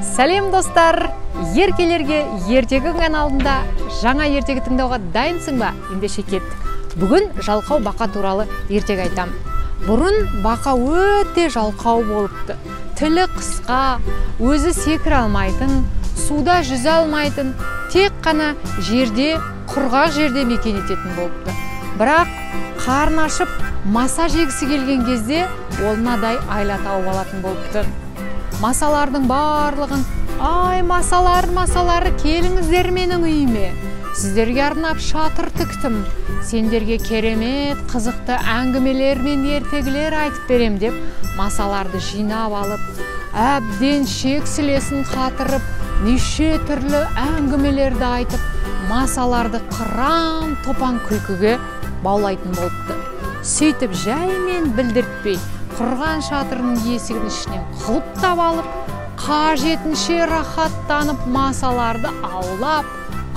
Сәлем достар, еркелерге ертегі каналында жаңа ертегі тыңдауға дайынсың ба? Ендеше кеттік. Бүгін жалқау бақа туралы ертегі айтам. Бұрын бақа өте жалқау болыпты. Тілі қысқа, өзі секіре алмайтын, суда жүзе алмайтын, тек қана жерде, құрғақ жерде мекен ететін болыпты. Бірақ қарны ашып, маса жегісі келген кезде ол мынадай айла тауып алатын болыпты. Масалардың барлығын, ай масалар, келіңіздер менің үйіме. Сіздерге арнап шатыр тіктім. Сендерге керемет, қызықты әңгімелер мен ертегілер айтып берем деп, масаларды жинап алып, әбден шексілесін қатырып, неше түрлі әңгімелерді айтып, масаларды қыран топан күлкіге баулайтын болыпты. Сөйтіп жаймен білдіртпей, құрған шатырының есігінің ішінен құлыптап алып, қажетінше рахаттанып масаларды аулап,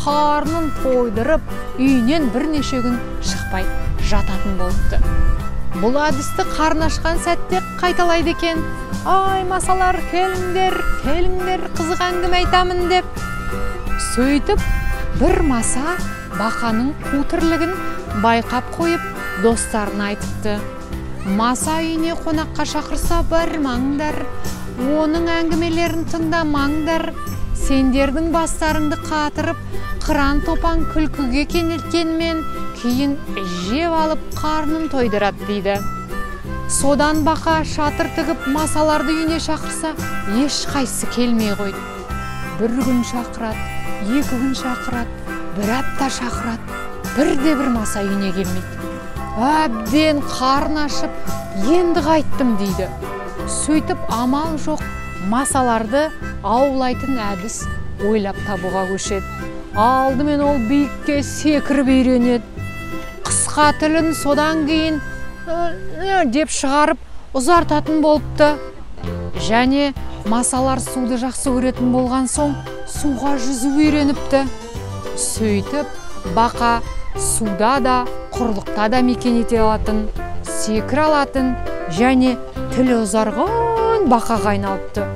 қарнын тойдырып, үйінен бірнеше күн шықпай жататын болыпты. Бұл әдісті қарны ашқан сәтте қайталайды екен. Ай, масалар, келіңдер, қызық әңгіме айтамын деп. Сөйтіп, бір маса бақаның қу тірлігін байқап қойып, достарына айтыпты. Маса үйіне қонаққа шақырса бармаңдар, оның әңгімелерін тыңдамаңдар, сендердің бастарыңды қатырып, қыран топан күлкіге кенелткенмен кейін жеп алып қарнын тойдырады дейді. Содан бақа шатыр тігіп масаларды үйіне шақырса, ешқайсы келмей қойды. Бір күн шақырады, 2 күн шақырады, 1 апта шақырады, бірде-бір маса үйіне келмейді. Әбден қарны ашып, енді қайттым дейді. Сөйтіп амал жоқ, масаларды аулайтын әдіс ойлап табуға көшеді. Алдымен ол биікке секіріп үйренеді. Қысқа тілін содан кейін деп шығарып ұзартатын болыпты. Және масалар суды жақсы көретін болған соң суға жүзіп үйреніпті. Сөйтіп бақа суда да, құрлықта да мекен ете алатын, секіре алатын және тілі ұзарған бақаға айналыпты.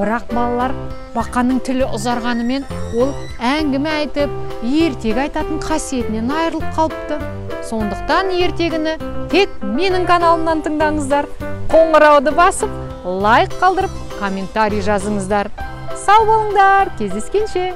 Бірақ балалар, бақаның тілі ұзарғанымен ол әңгіме айтып, ертегі айтатын қасиетінен айырылып қалыпты. Сондықтан ертегіні тек менің каналымнан тыңдаңыздар. Қоңырауды басып, лайк қалдырып, комментарий жазыңыздар. Сау болыңдар, кездескенше.